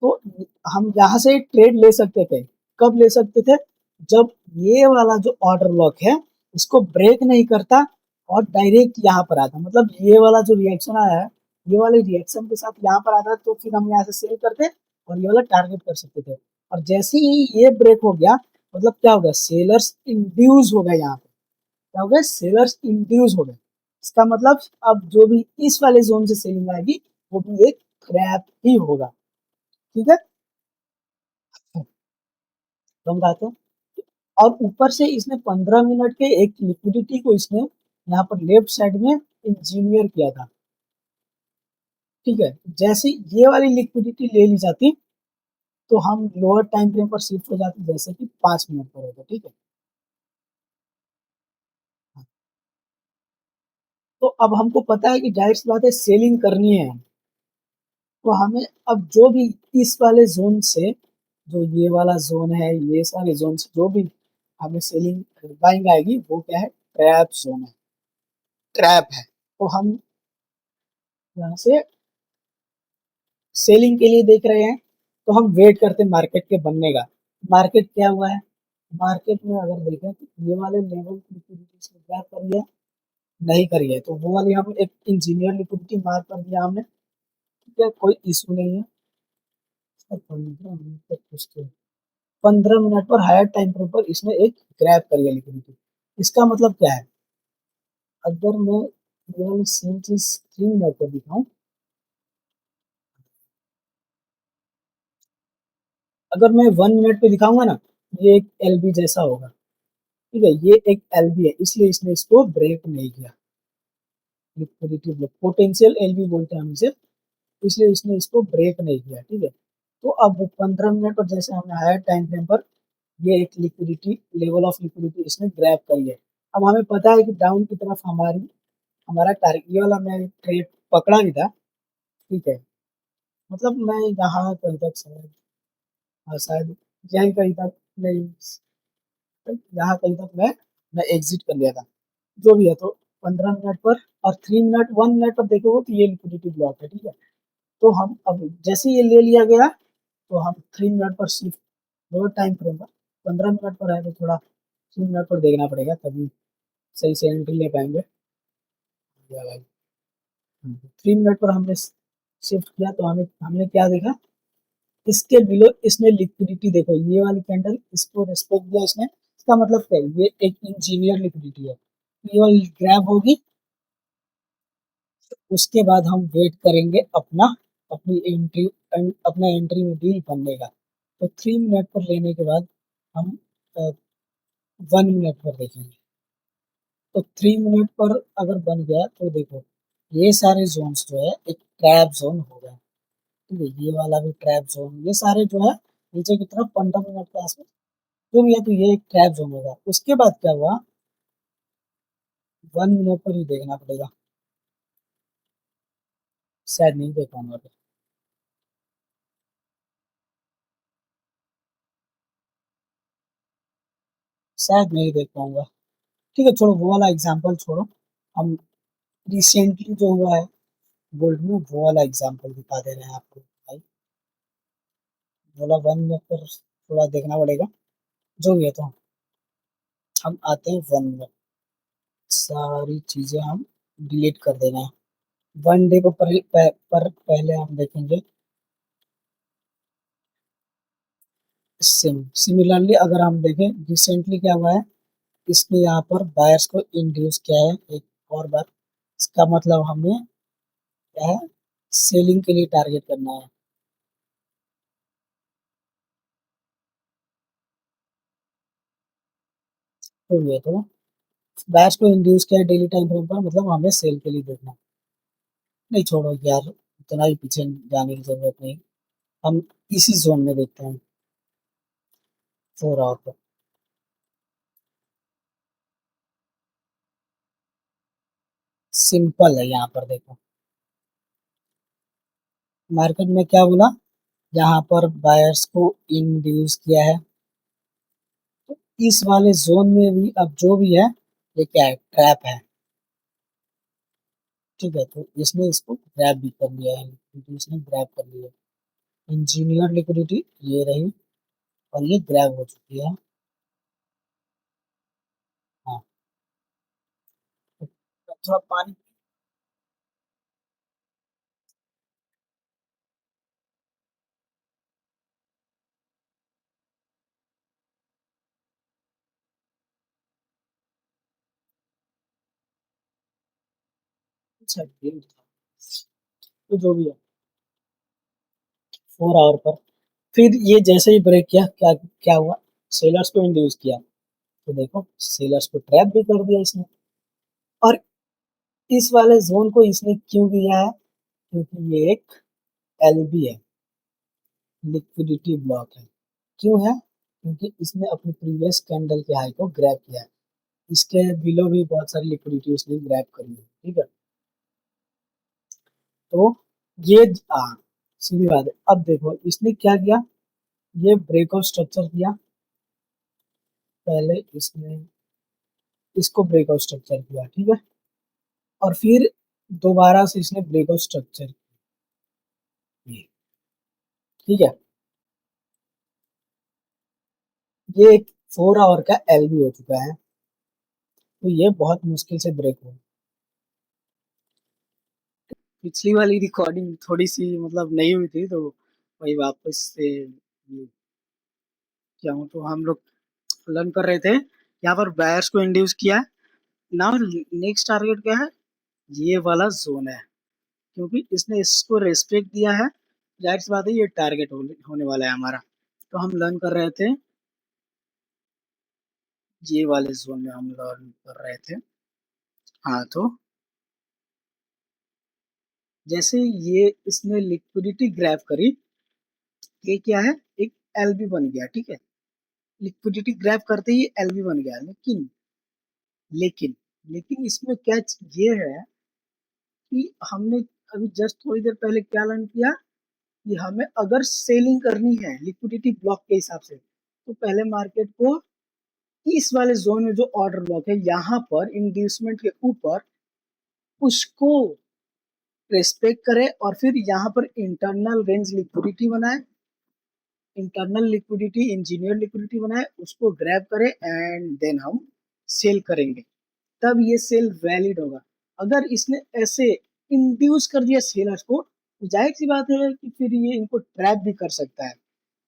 तो हम यहाँ से ट्रेड ले सकते थे, कब ले सकते थे, जब ये वाला जो ऑर्डर ब्लॉक है इसको ब्रेक नहीं करता और डायरेक्ट यहाँ पर आता, मतलब ये वाला जो रिएक्शन आया है, ये वाले रिएक्शन के साथ यहाँ पर आता, तो फिर हम यहाँ से सेल करते और ये वाला टारगेट कर सकते थे। और जैसे ही ये ब्रेक हो गया, मतलब क्या हो गया, सेलर्स इंड्यूस हो गए, यहाँ पे क्या हो गया, सेलर्स इंड्यूस हो गए। इसका मतलब अब जो भी इस वाले जोन से सेलिंग आएगी वो भी एक क्रैप ही होगा, ठीक है। समझाते हैं। और ऊपर से इसने 15 मिनट के एक लिक्विडिटी को इसने यहाँ पर लेफ्ट साइड में इंजीनियर किया था, ठीक है। जैसे ये वाली लिक्विडिटी ले ली जाती, तो हम लोअर टाइम फ्रेम पर शिफ्ट हो जाते, जैसे कि 5 मिनट पर होगा, ठीक है। तो अब हमको पता है कि जाहिर सी बात है सेलिंग करनी है, तो हमें अब जो भी इस वाले जोन से, जो ये वाला जोन है, ये सारे जोन से जो भी हमें सेलिंग बाइंग आएगी, वो क्या है, ट्रैप जोन है, ट्रैप है। तो हम यहाँ से सेलिंग के लिए देख रहे हैं, तो हम वेट करते हैं मार्केट के बनने का। मार्केट क्या हुआ है, मार्केट में अगर देखें तो ये वाले लेवल की लिक्विडिटी क्या करी है, नहीं करी है, तो वो वाली हम एक इंजीनियर लिक्विडिटी मार्क कर दिया हमने, ठीक है, कोई इशू नहीं है। 15 मिनट पर हायर टाइम फ्रेम पर इसने एक ग्रैब करी है लिक्विडिटी। इसका मतलब क्या है, अगर मैं ये वाली सेम चीज 3 मिनट पर दिखाऊं, अगर मैं 1 मिनट पे दिखाऊंगा ना, ये एक एलबी जैसा होगा, ठीक है। ये एक एलबी है, इसलिए इसने इसको ब्रेक नहीं किया, लिक्विडिटी ब्रेक, पोटेंशियल एलबी बोलते हैं हम इसे, इसलिए इसने इसको ब्रेक नहीं किया, ठीक है। तो अब 15 मिनट पर जैसे हमने हायर टाइम फ्रेम पर ये एक लिक्विडिटी, लेवल ऑफ लिक्विडिटी इसने ग्रैब करी है। अब हमें पता है कि डाउन की तरफ हमारा टारगेट, ये वाला मैं ट्रेड पकड़ा नहीं था, ठीक है। मतलब मैं यहाँ कहीं तक शायद, हाँ शायद यहीं कहीं तक, नहीं, यहाँ कहीं तक मैं एग्जिट कर लिया था। जो भी है, तो 15 मिनट पर और 3 मिनट 1 मिनट पर देखोगे तो ये लिक्विडिटी ब्लॉक है, ठीक है। तो हम अब जैसे ये ले लिया गया, तो हम 3 मिनट पर शिफ्ट, दो टाइम फ्रेम पर, 15 मिनट पर है तो थोड़ा 3 मिनट पर देखना पड़ेगा, तभी सही से एंट्री ले पाएंगे। या भाई, 3 मिनट पर हमने शिफ्ट किया तो हमें हमने क्या देखा, इसके बिलो इसने लिक्विडिटी देखो, ये वाली कैंडल इसको रेस्पेक्ट दिया इसने, इसका मतलब क्या है, ये एक इंजीनियर लिक्विडिटी है। ये वाली ग्रैब होगी, उसके बाद हम वेट करेंगे अपना, अपनी एंट्री, अपना एंट्री में डील बनने का। तो 3 मिनट पर लेने के बाद हम 1 मिनट पर देखेंगे। तो 3 मिनट पर अगर बन गया तो देखो, ये सारे जोन्स जो है एक ट्रैप जोन हो गया, ठीक है, ये वाला भी ट्रैप जोन, ये सारे जो है नीचे की तरफ 15 मिनट के आसपास जो भी है, तो ये एक ट्रैप जोन होगा। उसके बाद क्या हुआ, 1 मिनट पर ही देखना पड़ेगा, शायद नहीं देख पाऊंगा अभी। शायद नहीं देख पाऊंगा। ठीक है, छोड़ो वो वाला एग्जांपल छोड़ो, हम रिसेंटली जो हुआ है गोल्ड में वो वाला एग्जांपल दिखा दे रहे हैं आपको भाई। बोला 1 मिनट पर थोड़ा देखना पड़ेगा, जो भी है, तो हम आते हैं 1 मिनट, सारी चीजें हम डिलीट कर देना है। 1 डे पर पहले हम देखेंगे। सिमिलरली अगर हम देखें रिसेंटली क्या हुआ है, इसने यहाँ पर बायर्स को इंड्यूस किया है एक और बार, इसका मतलब हमें क्या है, सेलिंग के लिए टारगेट करना है। तो ये तो बायर्स को इंड्यूस किया है डेली टाइम फ्रेम पर, मतलब हमें सेल के लिए देखना। नहीं छोड़ो यार, इतना ही पीछे जाने की जरूरत नहीं, हम इसी जोन में देखते हैं 4 आवर पर। सिंपल है, यहाँ पर देखो मार्केट में क्या बोला, यहाँ पर बायर्स को इंड्यूस किया है, तो इस वाले जोन में भी अब जो भी है ये क्या है, ट्रैप है, ठीक है। तो इसने इसको ग्रैब भी कर लिया है, क्योंकि इसने ग्रैब कर लिया है इंजीनियर लिक्विडिटी, ये रही, और ये ग्रैब हो चुकी है। हाँ, तो थोड़ा पानी। अच्छा ये था। तो जो भी है, 4 आवर पर फिर ये जैसे ही ब्रेक किया, क्या क्या हुआ, सेलर्स को इंड्यूस किया, तो देखो सेलर्स को ट्रैप भी कर दिया इसने। और इस वाले जोन को इसने क्यों दिया है, क्योंकि ये एक एलबी है, लिक्विडिटी ब्लॉक है। क्यों है, क्योंकि इसने अपनी प्रीवियस कैंडल के हाई को ग्रैब किया है, इसके बिलो भी बहुत सारी लिक्विडिटी उसने ग्रैब करी है, ठीक है। तो ये सीधी बात है। अब देखो इसने क्या किया, ये ब्रेकआउट स्ट्रक्चर किया, पहले इसने इसको ब्रेकआउट स्ट्रक्चर किया, ठीक है, और फिर दोबारा से इसने ब्रेकआउट स्ट्रक्चर किया, ठीक है। ये एक 4 आवर का एलबी हो चुका है, तो ये बहुत मुश्किल से ब्रेक हुआ। पिछली वाली रिकॉर्डिंग थोड़ी सी मतलब नहीं हुई थी, तो वही वापस से क्या हूँ, तो हम लोग लर्न कर रहे थे, यहाँ पर बायर्स को इंड्यूस किया है। नाउ नेक्स्ट टारगेट क्या है, ये वाला जोन है, क्योंकि इसने इसको रेस्पेक्ट दिया है, जाहिर सी बात है ये टारगेट होने वाला है हमारा। तो हम लर्न कर रहे थे, ये वाले जोन में हम लर्न कर रहे थे। हाँ, तो जैसे ये इसने लिक्विडिटी ग्रैब करी, ये क्या है, एक एलबी बन गया, ठीक है। लिक्विडिटी ग्रैब करते ही एलबी बन गया, लेकिन लेकिन लेकिन इसमें कैच ये है कि हमने अभी जस्ट थोड़ी देर पहले क्या लर्न किया, कि हमें अगर सेलिंग करनी है लिक्विडिटी ब्लॉक के हिसाब से, तो पहले मार्केट को इस वाले जोन में जो ऑर्डर ब्लॉक है यहाँ पर इंड्यूसमेंट के ऊपर उसको रेस्पेक्ट करे और फिर यहाँ पर इंटरनल रेंज लिक्विडिटी बनाए, इंटरनल लिक्विडिटी इंजीनियर लिक्विडिटी बनाए, उसको ग्रैब करे एंड देन हम सेल करेंगे, तब ये सेल वैलिड होगा। अगर इसने ऐसे इंड्यूस कर दिया सेलर्स को, तो जाहिर सी बात है कि फिर ये इनको ट्रैप भी कर सकता है।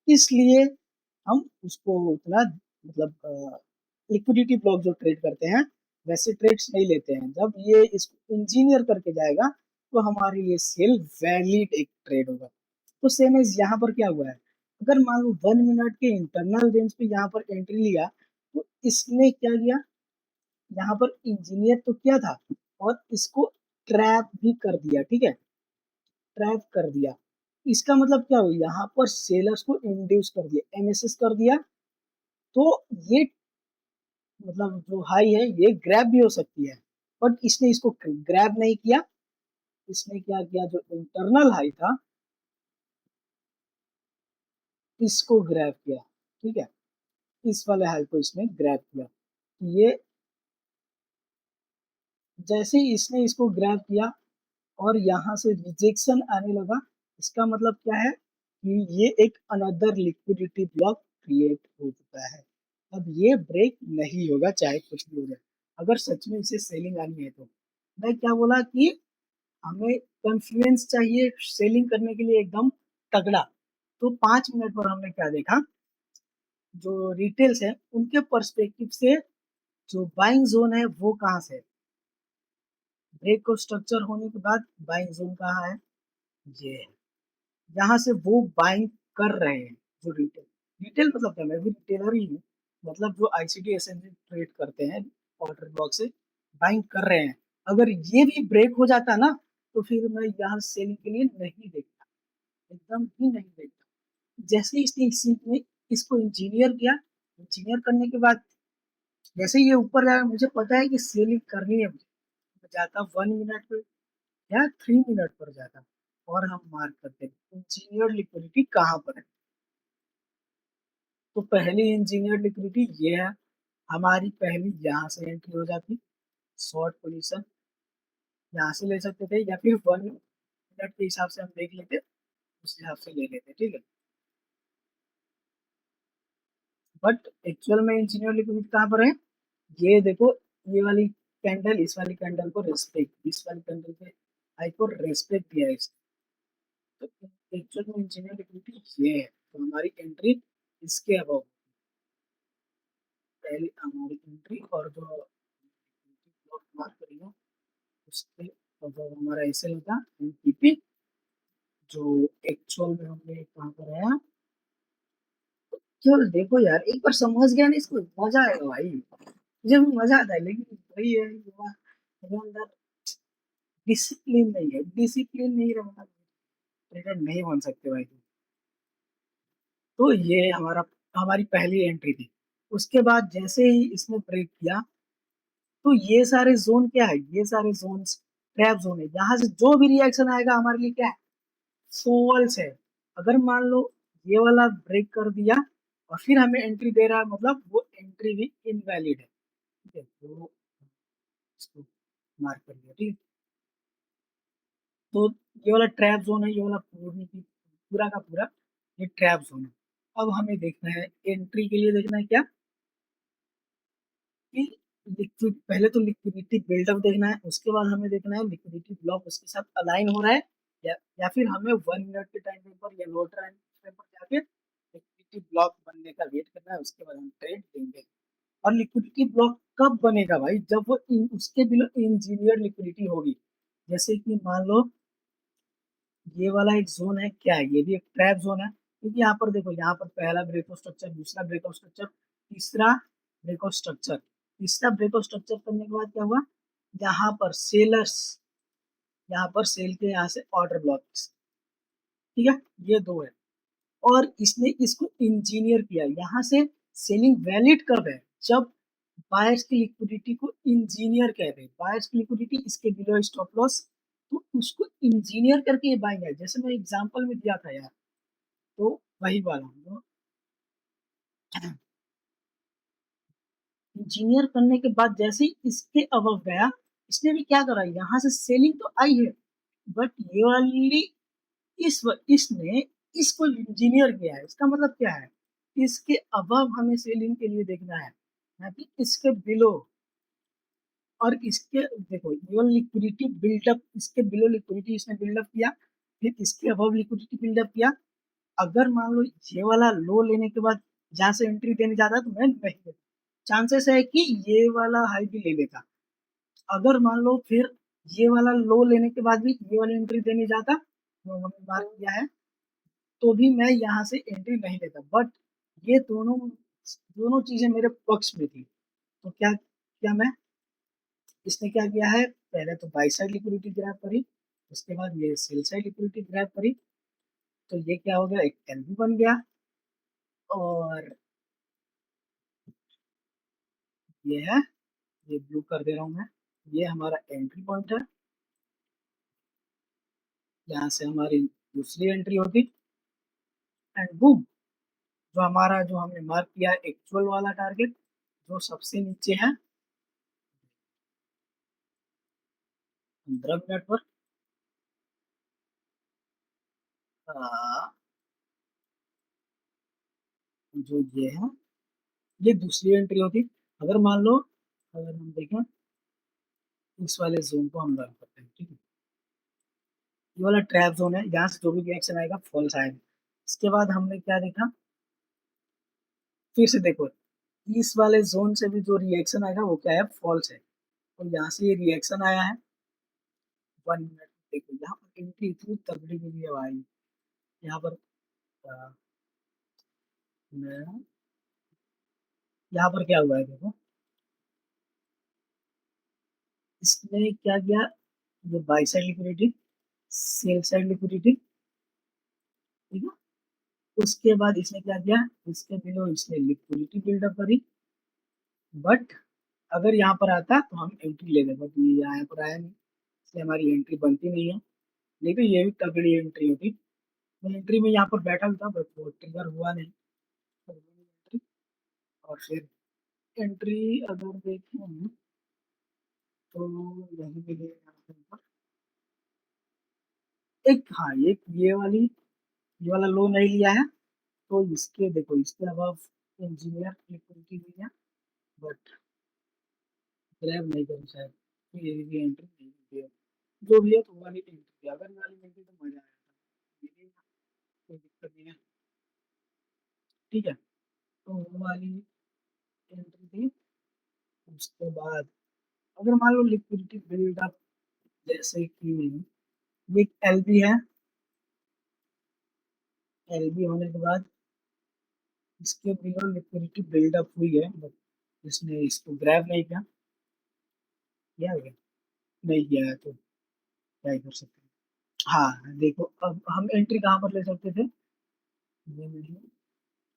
इसलिए हम उसको उतना मतलब लिक्विडिटी ब्लॉक जो ट्रेड करते हैं वैसे ट्रेड्स नहीं लेते हैं। जब ये इसको इंजीनियर करके जाएगा तो हमारे लिए सेल वैलिड एक ट्रेड होगा। तो सेम एज यहाँ पर क्या हुआ है, अगर मान लो 1 मिनट के इंटरनल रेंज पे यहाँ पर एंट्री लिया, तो इसने क्या किया, यहाँ पर इंजीनियर तो क्या था और इसको ट्रैप भी कर दिया। ठीक है, ट्रैप कर दिया, इसका मतलब क्या हुआ, यहाँ पर सेलर्स को इंड्यूस कर दिया, एमएसएस कर दिया, तो ये मतलब जो हाई है ये ग्रैब भी हो सकती है, बट इसने इसको ग्रैब नहीं किया। इसने क्या किया, जो इंटरनल हाई था इसको ग्रैब किया। ठीक है, इस वाले हाई को इसने ग्रैब किया। ये जैसे ही इसने इसको ग्रैब किया और यहाँ से रिजेक्शन आने लगा, इसका मतलब क्या है कि ये एक अनदर लिक्विडिटी ब्लॉक क्रिएट हो चुका है। अब ये ब्रेक नहीं होगा चाहे कुछ भी हो जाए, अगर सच में इसे सेलिंग आनी है तो। मैं क्या बोला कि हमें कॉन्फ्लुएंस चाहिए सेलिंग करने के लिए एकदम तगड़ा। तो 5 मिनट पर हमने क्या देखा, जो रिटेल्स है उनके पर्सपेक्टिव से जो बाइंग जोन है वो कहाँ से है, ब्रेक को स्ट्रक्चर होने के बाद बाइंग जोन कहाँ है, ये है। यहाँ से वो बाइंग कर रहे हैं जो रिटेल, रिटेल मतलब क्या, मैं भी रिटेलर ही हूँ, मतलब जो आईसीडी एसएमजी ट्रेड करते हैं ऑर्डर ब्लॉक से बाइंग कर रहे हैं। अगर ये भी ब्रेक हो जाता ना, तो फिर मैं यहाँ सेलिंग के लिए नहीं देखता, एकदम ही नहीं देखता। जैसे ही इसने इसको इंजीनियर किया, इंजीनियर करने के बाद जैसे ये ऊपर जाएगा, मुझे पता है कि सेलिंग करनी है मुझे, मैं जाता 1 मिनट पे या 3 मिनट पर जाता और हम मार्क करते हैं इंजीनियर लिक्विडिटी कहाँ पर है। तो पहली इंजीनियर लिक्विडिटी ये है हमारी, पहली यहाँ से एंट्री हो जाती, शॉर्ट पोजीशन यहाँ से ले सकते थे या फिर 1 मिनट के हिसाब से हम देख लेते, उस हिसाब से ले लेते। ठीक है, बट एक्चुअल में इंजीनियर लिक्विडिटी कहाँ पर है, ये देखो, ये वाली कैंडल इस वाली कैंडल को रेस्पेक्ट, इस वाली कैंडल के आई को रेस्पेक्ट दिया है इसने। तो एक्चुअल में इंजीनियर लिक्विडिटी ये है, तो हमारी एंट्री इसके अबाउ, पहली हमारी एंट्री और जो मार्क करेंगे उसके और जो हमारा एसएल होता एनपीपी, जो एक्चुअल में हमने कहाँ पर आया। केवल देखो यार, एक बार समझ गया ना इसको, मजा आएगा भाई, मुझे भी मजा आता है। लेकिन वही है कि मेरे अंदर डिसिप्लिन नहीं है, डिसिप्लिन नहीं रहना, ट्रेडर नहीं बन सकते भाई। तो ये हमारा हमारी पहली एंट्री थी। उसके बाद जैसे ही इसने ब्रेक किया, तो ये सारे जोन क्या है, ये सारे जोन ट्रैप जोन है, यहाँ से जो भी रिएक्शन आएगा हमारे लिए क्या है, फॉल्स है। अगर मान लो ये वाला ब्रेक कर दिया और फिर हमें एंट्री दे रहा है, मतलब वो एंट्री भी इनवैलिड है। ठीक है, तो इसको मार्क कर लिया। ठीक है, तो ये वाला ट्रैप जोन है, ये वाला पूरा का पूरा ये ट्रैप जोन है। अब हमें देखना है एंट्री के लिए, देखना है क्या कि लिक्विड, पहले तो लिक्विडिटी बिल्डअप देखना है, उसके बाद हमें देखना है लिक्विडिटी ब्लॉक उसके साथ अलाइन हो रहा है या फिर हमें 1 मिनट के टाइम फ्रेम पर या लोअर टाइम फ्रेम पर जाके लिक्विडिटी ब्लॉक बनने का वेट करना है, उसके बाद हम ट्रेड देंगे। और लिक्विडिटी ब्लॉक कब बनेगा भाई, जब वो उसके बिलो इंजीनियर लिक्विडिटी होगी। जैसे कि मान लो ये वाला एक जोन है, क्या है, ये भी एक ट्रैप जोन है, क्योंकि यहाँ पर देखो, यहाँ पर पहला ब्रेकआउट स्ट्रक्चर, दूसरा ब्रेकआउट स्ट्रक्चर, तीसरा ब्रेकआउट स्ट्रक्चर, तीसरा ब्रेकआउट स्ट्रक्चर करने के बाद क्या हुआ, यहाँ पर सेलर्स, यहाँ पर सेल के यहाँ से ऑर्डर ब्लॉक। ठीक है, ये दो है, और इसने इसको इंजीनियर किया, यहाँ से सेलिंग वैलिड कब है, जब बायर्स की लिक्विडिटी को इंजीनियर कहते हैं, बायर्स की लिक्विडिटी इसके बिलो स्टॉप लॉस, तो उसको इंजीनियर करके ये बाइंग है, जैसे मैं एग्जांपल में दिया था यार, तो वही वाला तो इंजीनियर करने के बाद जैसे ही इसके अबव गया, इसने भी क्या करा, यहाँ से सेलिंग तो आई है, बट ये वाली इसने इसको इंजीनियर किया है। इसका मतलब क्या है, इसके अबव हमें सेलिंग के लिए देखना है, ना कि इसके बिलो। और इसके देखो, ये लिक्विडिटी बिल्डअप, इसके बिलो लिक्विडिटी इसने बिल्डअप किया, फिर इसके अबव लिक्विडिटी बिल्डअप किया। अगर मान लो ये वाला लो लेने के बाद जहां से एंट्री देने जाता है तो मैं नहीं देता, चांसेस है कि ये वाला हाई भी ले लेगा। अगर मान लो फिर ये वाला लो लेने के बाद भी ये वाली एंट्री देने जाता, जो हमने मार्क किया है, तो भी मैं यहाँ से एंट्री नहीं लेता। बट ये दोनों दोनों चीजें मेरे पक्ष में थी, तो क्या क्या मैं, इसने क्या किया है, पहले तो बाई साइड लिक्विडिटी ग्रैब करी, उसके बाद ये सेल साइड लिक्विडिटी ग्रैब करी, तो ये क्या हो गया, एक एलबी बन गया। और ये है, ये ब्लू कर दे रहा हूँ मैं, ये हमारा एंट्री पॉइंट है, यहाँ से हमारी दूसरी एंट्री होगी। एंड बूम, जो हमारा, जो हमने मार्क किया एक्चुअल वाला टारगेट, जो सबसे नीचे है 15 मिनट पर, आ, जो ये है, ये दूसरी एंट्री होगी। अगर मान लो, अगर हम देखें इस वाले जोन को हम रन करते हैं, ठीक है, ये वाला ट्रैप जोन है, यहाँ से जो भी रिएक्शन आएगा फॉल्स आएगा। इसके बाद हमने क्या देखा, फिर से देखो, इस वाले जोन से भी जो रिएक्शन आएगा वो क्या है, फॉल्स है। और यहाँ से ये रिएक्शन आया है 1 मिनट। देखो यहाँ पर एंट्री इतनी तगड़ी मिली है भाई, यहाँ पर मैं, यहाँ पर क्या हुआ है देखो, इसने क्या किया, ये by side liquidity, sell side liquidity, ठीक है। उसके बाद इसने क्या किया, इसके बिलो इसने लिक्विडिटी बिल्डअप करी। बट अगर यहाँ पर आता तो हम एंट्री ले लेते, बट ये यहाँ पर आया नहीं, इसलिए हमारी एंट्री बनती नहीं है। नहीं तो ये भी तगड़ी एंट्री होती, मैं एंट्री में यहाँ पर बैठा भी था, बट वो ट्रिगर हुआ नहीं, तो एंट्री। और फिर एंट्री अगर देखें तो यहीं पे यहाँ पे ऊपर एक, हाँ ये वाला लो नहीं लिया है, तो इसके देखो, इसके अलावा इंजीनियर लिक्विडिटी हुई है, बट ग्रैब नहीं करी शायद, तो ये भी एंट्री नहीं होती है। जो भी है तो वाली एंट्री, अगर ये वाली एंट्री तो मजा आया था, ये नहीं, कोई दिक्कत नहीं है, ठीक है। तो वो वाली एंट्री थी। उसके बाद अगर मान लो लिक्विडिटी बिल्डअप, जैसे कि ये एलबी है, एलबी होने के बाद इसके बिलो लिक्विडिटी बिल्डअप हुई है, बट इसने इसको ग्रैब नहीं किया है, नहीं किया है, तो क्या ही कर सकते हैं। हाँ देखो, अब हम एंट्री कहाँ पर ले सकते थे, ये नहीं,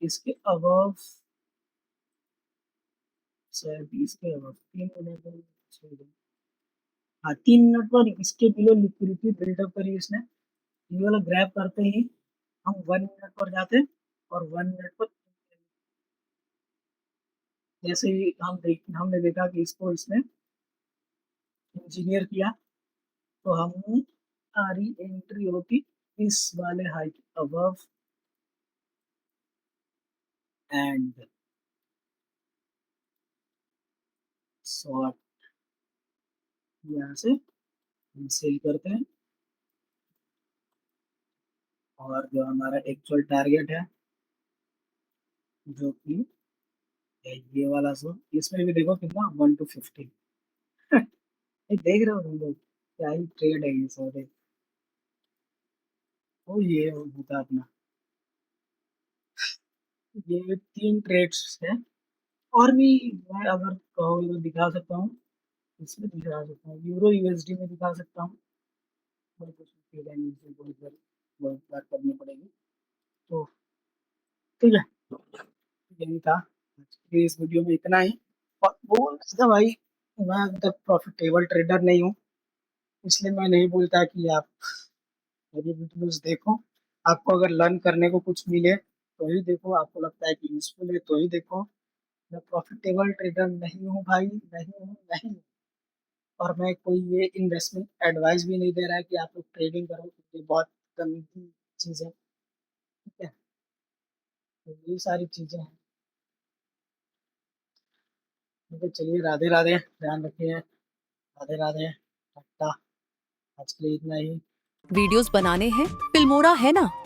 इसके अबव, शायद इसके अबव 3 मिनट पर, हाँ 3 मिनट पर इसके बिलो लिक्विडिटी बिल्डअप करी इसने। ये वाला ग्रैब करते ही हम 1 मिनट पर जाते, और 1 मिनट पर जैसे ही हमने देखा कि इसको इसने इंजीनियर किया, तो हम, हमारी एंट्री होती इस वाले हाइट अबव, एंड शॉर्ट, यहाँ से हम सेल करते हैं। और जो हमारा एक्चुअल टारगेट है, जो कि ये वाला जोन, इसमें भी देखो कितना 1 to 50। ये देख रहे हो तुम लोग, क्या ही ट्रेड है ये सौदे। तो ये होता अपना, ये 3 ट्रेड्स है। और भी मैं अगर कहोगे तो दिखा सकता हूँ, इसमें दिखा सकता हूँ, यूरो यूएसडी में दिखा सकता हूँ, बट उसमें बहुत बार करनी पड़ेगी। तो ठीक है, यही था आज के इस वीडियो में, इतना ही। और बोल था भाई, मैं अभी तक प्रॉफिटेबल ट्रेडर नहीं हूँ, इसलिए मैं नहीं बोलता कि आप मेरी वीडियोज़ देखो। आपको अगर लर्न करने को कुछ मिले, तो ही देखो, आपको लगता है कि यूज़फुल है, तो ही देखो। मैं प्रॉफ़िटेबल ट्रेडर नहीं हूँ भाई, नहीं हूँ, नहीं हूँ। और मैं कोई ये इन्वेस्टमेंट एडवाइस भी नहीं दे रहा है कि आप लोग ट्रेडिंग करो, क्योंकि बहुत गंदी चीज़ है, ठीक है? तो ये सारी चीज़ें हैं। ठीक है, चलिए राधे-राधे, ध्यान रखिए। राधे-राधे, टाटा, आज के लिए इतना ही। वीडियोस बनाने हैं, फिल्मोरा है ना।